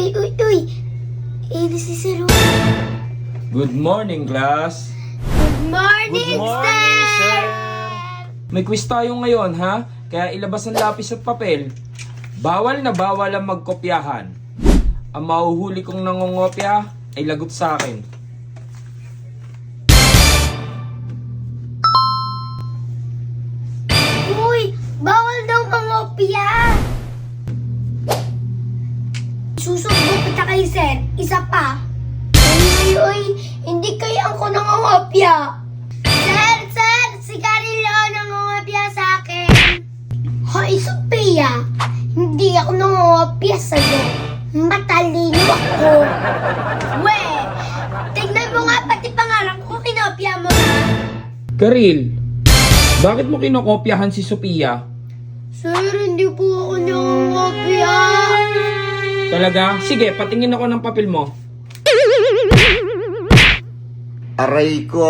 Uy. This is Sir. Good morning, class. Good morning, sir! May quiz tayo ngayon, ha? Kaya ilabas ang lapis at papel. Bawal na bawal ang magkopyahan. Ang mahuhuli kong nangongopya ay lagot sa akin. Uy, bawal daw mangopya. Susumbong kita kay sir. Isa pa. Uy, hindi kaya ako nangongopya. Sir, si Carilo nangongopya sa akin. Hoy, Sophia, hindi ako nangongopya sa'yo. Matalino ako. We, tignan mo nga pati pangarap ko, kinopya mo na. Karil, bakit mo kinokopyahan si Sophia? Sir, hindi po ako nangongopya. Talaga? Sige, patingin ako ng papel mo. Aray ko!